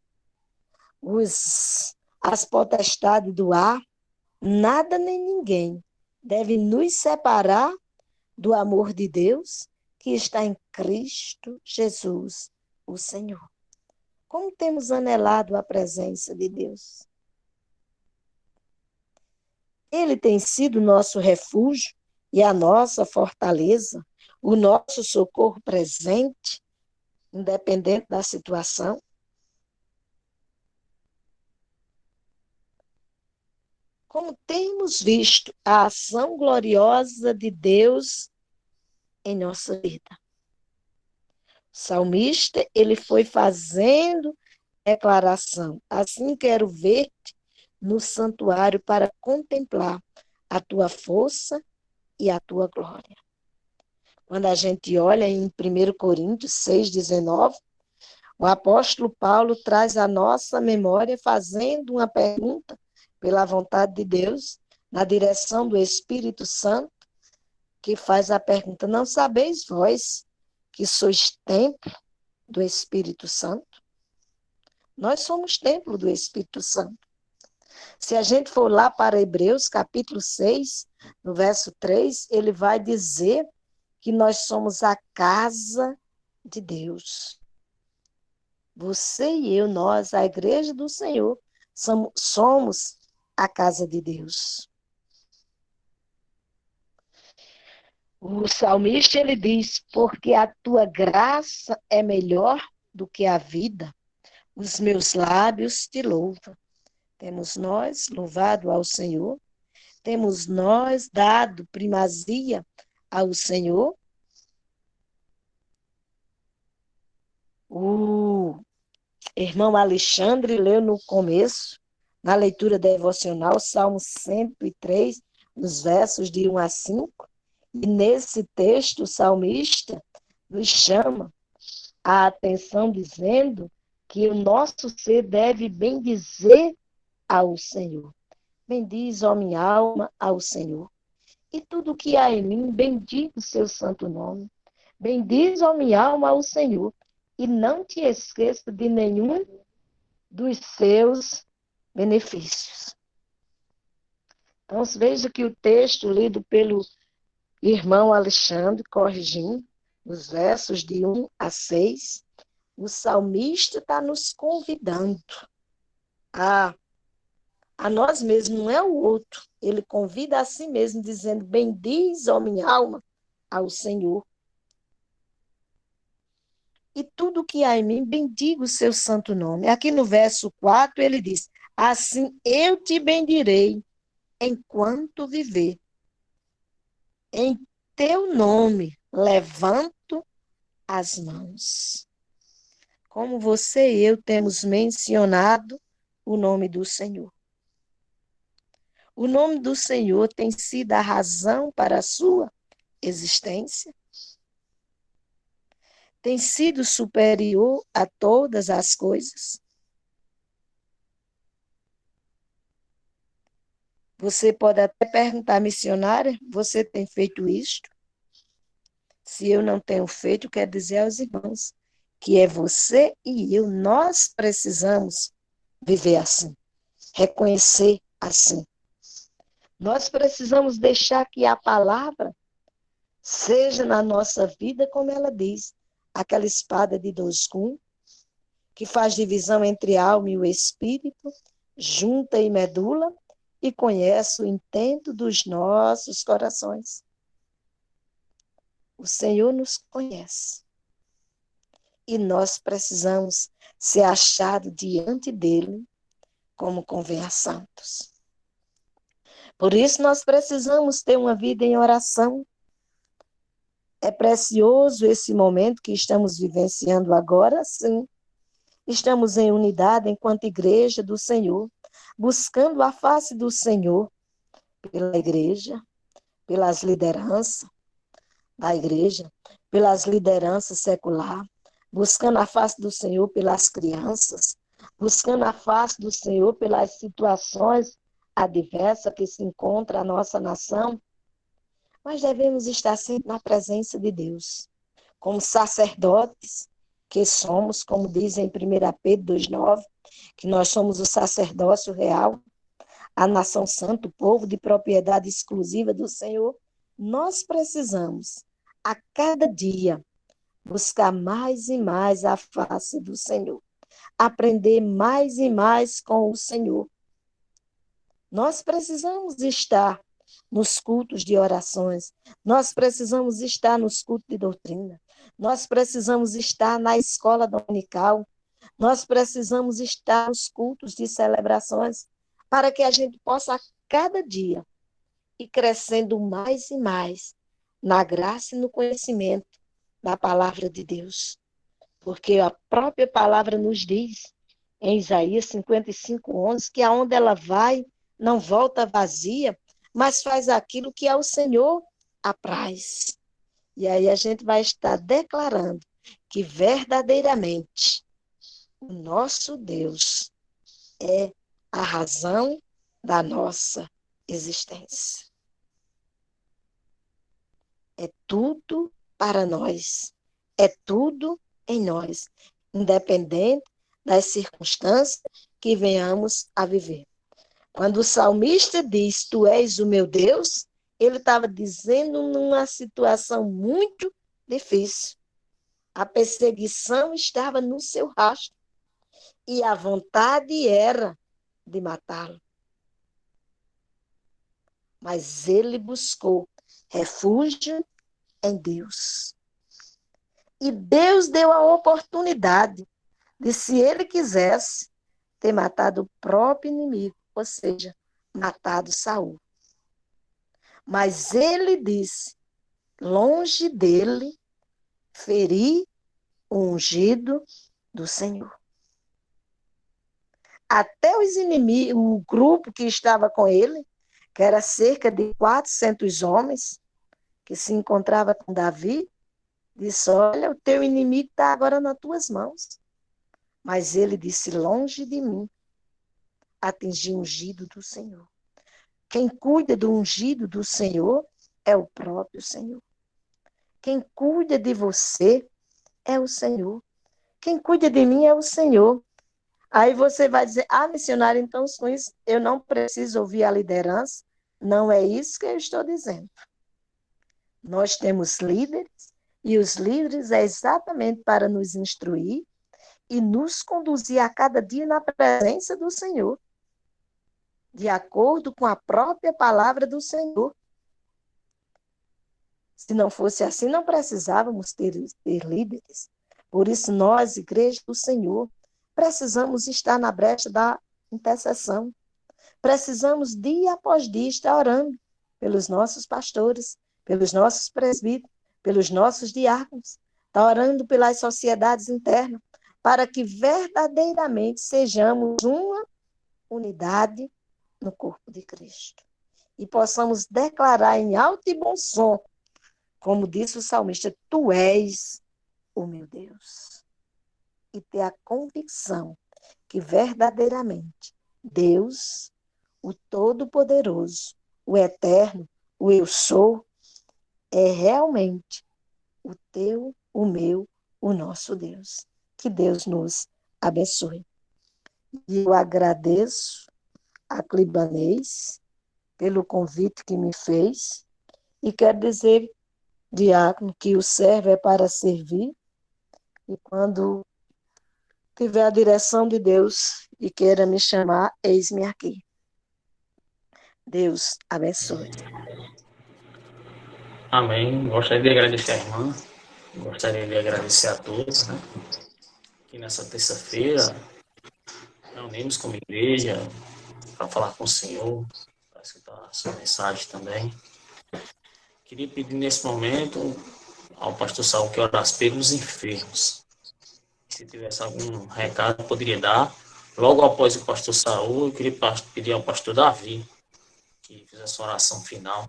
as potestades do ar, nada nem ninguém deve nos separar do amor de Deus que está em Cristo Jesus, o Senhor. Como temos anelado a presença de Deus? Ele tem sido nosso refúgio e a nossa fortaleza, o nosso socorro presente, independente da situação. Como temos visto a ação gloriosa de Deus em nossa vida. O salmista, ele foi fazendo declaração: assim quero ver-te no santuário para contemplar a tua força e a tua glória. Quando a gente olha em 1 Coríntios 6,19, o apóstolo Paulo traz a nossa memória fazendo uma pergunta pela vontade de Deus, na direção do Espírito Santo, que faz a pergunta: não sabeis vós que sois templo do Espírito Santo? Nós somos templo do Espírito Santo. Se a gente for lá para Hebreus, capítulo 6, no verso 3, ele vai dizer que nós somos a casa de Deus. Você e eu, nós, a igreja do Senhor, somos a casa de Deus. O salmista, ele diz: porque a tua graça é melhor do que a vida, os meus lábios te louvam. Temos nós louvado ao Senhor, temos nós dado primazia ao Senhor. O irmão Alexandre leu no começo, na leitura devocional, Salmo 103, nos versos de 1 a 5, e nesse texto o salmista nos chama a atenção dizendo que o nosso ser deve bendizer ao Senhor. Bendiz, ó minha alma, ao Senhor. E tudo que há em mim, bendiga o seu santo nome. Bendiz, ó minha alma, ao Senhor. E não te esqueça de nenhum dos seus benefícios. Então, veja que o texto lido pelo irmão Alexandre, corrigindo, os versos de 1 a 6, o salmista está nos convidando a nós mesmos, não é o outro. Ele convida a si mesmo, dizendo: bendiz, ó minha alma, ao Senhor. E tudo que há em mim, bendiga o seu santo nome. Aqui no verso 4, ele diz: assim eu te bendirei enquanto viver. Em teu nome levanto as mãos. Como você e eu temos mencionado o nome do Senhor. O nome do Senhor tem sido a razão para a sua existência. Tem sido superior a todas as coisas. Você pode até perguntar: missionária, você tem feito isto? Se eu não tenho feito, quero dizer aos irmãos que é você e eu, nós precisamos viver assim, reconhecer assim. Nós precisamos deixar que a palavra seja na nossa vida, como ela diz, aquela espada de dois gumes, que faz divisão entre a alma e o espírito, junta e medula, e conhece o intento dos nossos corações. O Senhor nos conhece. E nós precisamos ser achados diante dele, como convém a santos. Por isso nós precisamos ter uma vida em oração. É precioso esse momento que estamos vivenciando agora, sim. Estamos em unidade enquanto igreja do Senhor, buscando a face do Senhor pela igreja, pelas lideranças da igreja, pelas lideranças seculares, buscando a face do Senhor pelas crianças, buscando a face do Senhor pelas situações adversas que se encontra a nossa nação. Mas devemos estar sempre na presença de Deus, como sacerdotes, que somos, como diz em 1 Pedro 2,9, que nós somos o sacerdócio real, a nação santa, o povo de propriedade exclusiva do Senhor, nós precisamos, a cada dia, buscar mais e mais a face do Senhor, aprender mais e mais com o Senhor. Nós precisamos estar nos cultos de orações, nós precisamos estar nos cultos de doutrina, nós precisamos estar na escola dominical, nós precisamos estar nos cultos de celebrações, para que a gente possa, a cada dia, ir crescendo mais e mais na graça e no conhecimento da palavra de Deus. Porque a própria palavra nos diz, em Isaías 55:11, que aonde ela vai, não volta vazia, mas faz aquilo que ao Senhor apraz. E aí a gente vai estar declarando que verdadeiramente o nosso Deus é a razão da nossa existência. É tudo para nós, é tudo em nós, independente das circunstâncias que venhamos a viver. Quando o salmista diz, tu és o meu Deus, ele estava dizendo numa situação muito difícil. A perseguição estava no seu rastro e a vontade era de matá-lo. Mas ele buscou refúgio em Deus. E Deus deu a oportunidade de, se ele quisesse, ter matado o próprio inimigo, ou seja, matado Saul. Mas ele disse, longe dele, ferir o ungido do Senhor. Até os inimigos, o grupo que estava com ele, que era cerca de 400 homens, que se encontrava com Davi, disse, olha, o teu inimigo está agora nas tuas mãos. Mas ele disse, longe de mim, atingir o ungido do Senhor. Quem cuida do ungido do Senhor é o próprio Senhor. Quem cuida de você é o Senhor. Quem cuida de mim é o Senhor. Aí você vai dizer, missionário, então com isso eu não preciso ouvir a liderança. Não é isso que eu estou dizendo. Nós temos líderes, e os líderes é exatamente para nos instruir e nos conduzir a cada dia na presença do Senhor, de acordo com a própria palavra do Senhor. Se não fosse assim, não precisávamos ter líderes. Por isso, nós, igreja do Senhor, precisamos estar na brecha da intercessão. Precisamos, dia após dia, estar orando pelos nossos pastores, pelos nossos presbíteros, pelos nossos diáconos, estar orando pelas sociedades internas, para que verdadeiramente sejamos uma unidade no corpo de Cristo. E possamos declarar em alto e bom som, como disse o salmista, tu és o meu Deus. E ter a convicção que verdadeiramente Deus, o Todo-Poderoso, o Eterno, o Eu Sou, é realmente o teu, o meu, o nosso Deus. Que Deus nos abençoe. E eu agradeço a Clibanês pelo convite que me fez e quero dizer, diácono, que o servo é para servir e quando tiver a direção de Deus e queira me chamar, eis-me aqui. Deus abençoe. Amém. Gostaria de agradecer a irmã, gostaria de agradecer a todos, né? Que nessa terça-feira reunimos como igreja para falar com o Senhor, para escutar a sua mensagem também. Queria pedir nesse momento ao pastor Saul que orasse pelos enfermos. Se tivesse algum recado, poderia dar. Logo após o pastor Saul, eu queria pedir ao pastor Davi que fizesse a oração final.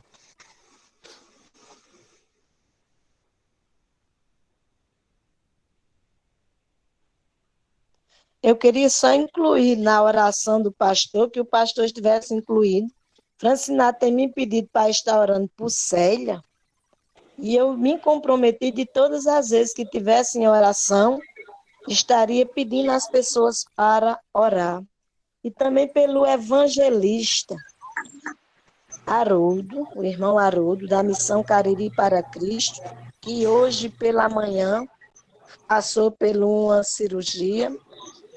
Eu queria só incluir na oração do pastor, que o pastor estivesse incluído. Francinato tem me pedido para estar orando por Célia, e eu me comprometi de todas as vezes que tivesse em oração, estaria pedindo às pessoas para orar. E também pelo evangelista Haroldo, o irmão Haroldo, da Missão Cariri para Cristo, que hoje pela manhã passou por uma cirurgia,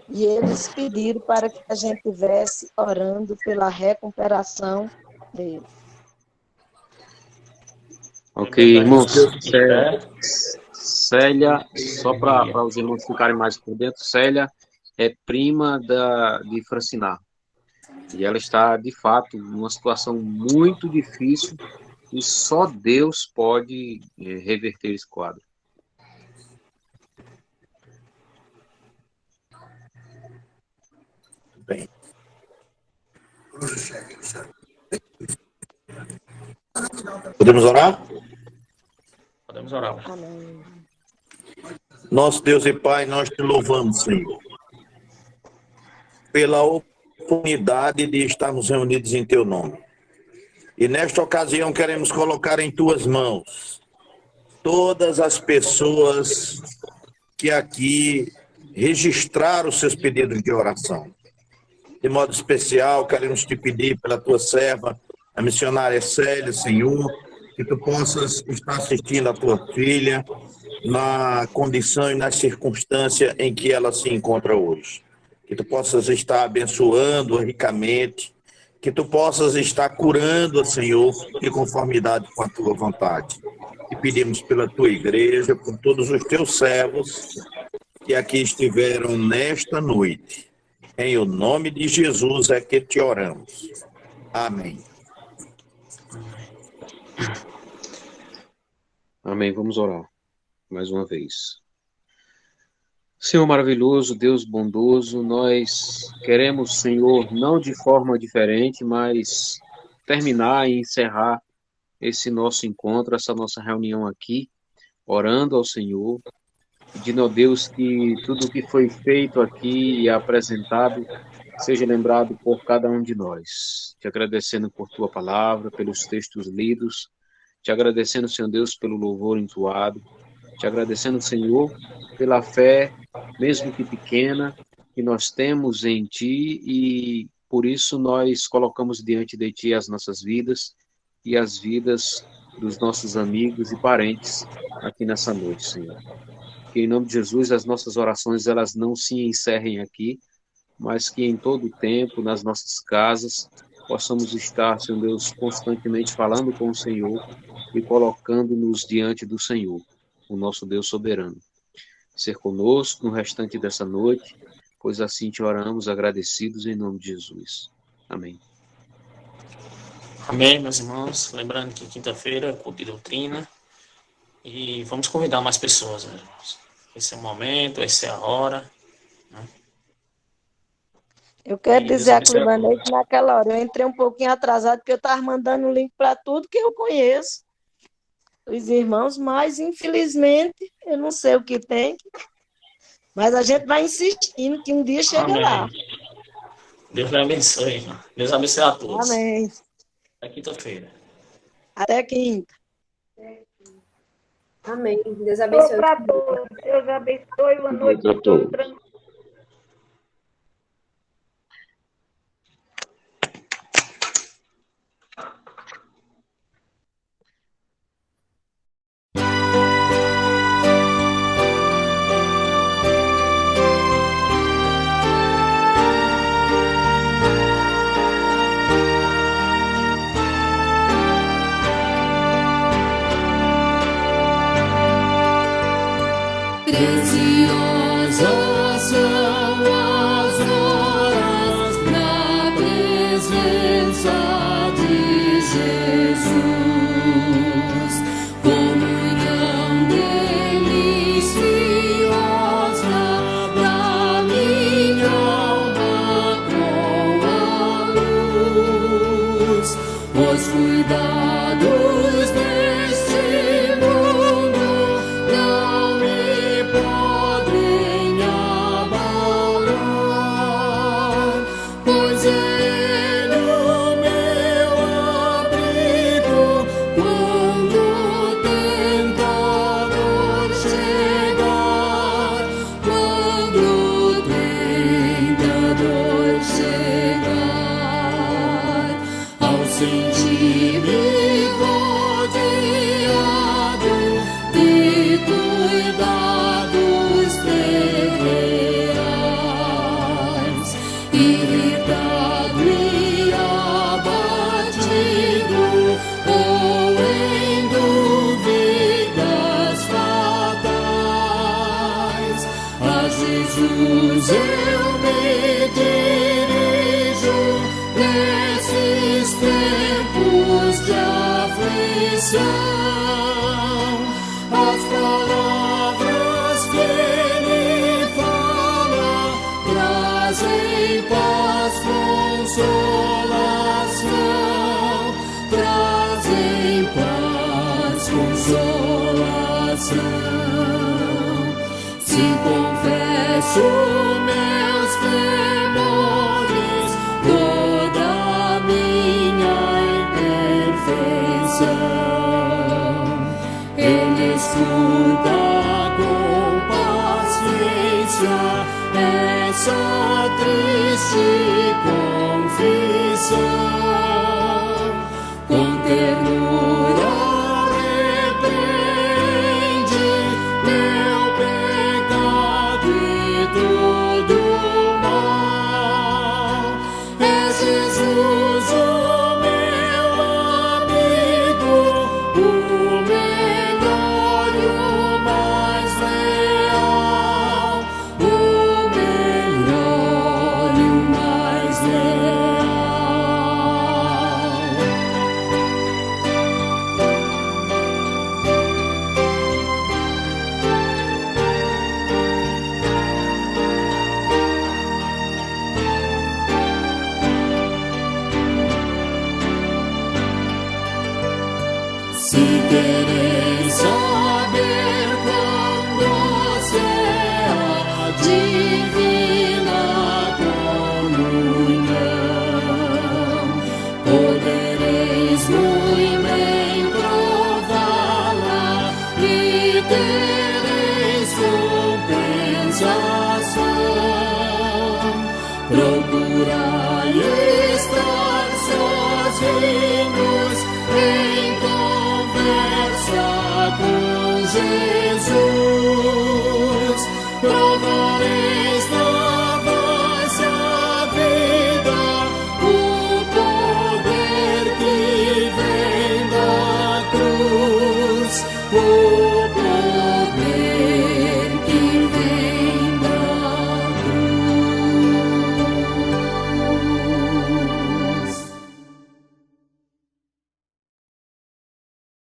e eles pediram para que a gente estivesse orando pela recuperação dele. Ok, irmãos. Célia, só para os irmãos ficarem mais por dentro, Célia é prima de Francinar. E ela está, de fato, numa situação muito difícil e só Deus pode reverter esse quadro. Bem. Podemos orar? Podemos orar. Amém. Nosso Deus e Pai, nós te louvamos, Senhor, pela oportunidade de estarmos reunidos em teu nome. E nesta ocasião queremos colocar em tuas mãos todas as pessoas que aqui registraram os seus pedidos de oração. De modo especial, queremos te pedir pela tua serva, a missionária Célia, Senhor, que tu possas estar assistindo a tua filha na condição e na circunstância em que ela se encontra hoje. Que tu possas estar abençoando ricamente, que tu possas estar curando, Senhor, em conformidade com a tua vontade. E pedimos pela tua igreja, por todos os teus servos que aqui estiveram nesta noite. Em o nome de Jesus é que te oramos. Amém. Amém, vamos orar mais uma vez. Senhor maravilhoso, Deus bondoso, nós queremos, Senhor, não de forma diferente, mas terminar e encerrar esse nosso encontro, essa nossa reunião aqui, orando ao Senhor, pedindo ao Deus que tudo o que foi feito aqui e apresentado seja lembrado por cada um de nós. Te agradecendo por tua palavra, pelos textos lidos, te agradecendo, Senhor Deus, pelo louvor entoado, te agradecendo, Senhor, pela fé, mesmo que pequena, que nós temos em Ti, e por isso nós colocamos diante de Ti as nossas vidas e as vidas dos nossos amigos e parentes aqui nessa noite, Senhor. Que em nome de Jesus as nossas orações elas não se encerrem aqui, mas que em todo o tempo, nas nossas casas, possamos estar, Senhor Deus, constantemente falando com o Senhor e colocando-nos diante do Senhor, o nosso Deus soberano. Ser conosco no restante dessa noite, pois assim te oramos agradecidos em nome de Jesus. Amém. Amém, meus irmãos. Lembrando que quinta-feira é culto de doutrina e vamos convidar mais pessoas, meus irmãos. Esse é o momento, essa é a hora, né? Eu quero dizer a Clivanei que naquela hora eu entrei um pouquinho atrasado, porque eu estava mandando um link para tudo que eu conheço, os irmãos, mas infelizmente eu não sei o que tem, mas a gente vai insistindo que um dia chega Amém. lá. Deus lhe abençoe, irmão. Deus abençoe a todos. Amém. Até quinta-feira. Até quinta. Amém. Deus abençoe. Para todos. Deus abençoe. Boa noite a todos. Preciosas são as horas na presença de Jesus, comunhão deliciosa da minha alma com a luz, os cuidados deste mundo não me podem Jesus eu me dirijo nesses tempos de aflição. As palavras que Ele fala trazem paz, consolação, trazem paz, consolação. Se confesso meus temores, toda a minha imperfeição, Ele escuta com paciência essa triste confissão. Com ternura repreende meu pecado e todo mal. É Jesus o meu amigo, o melhor e o mais leal, o melhor e o mais leal. Se quereis saber quando se é a divina comunhão, podereis muito bem prová-la e tereis compensação. Procurai estar sozinhos em conversa com Jesus, provarei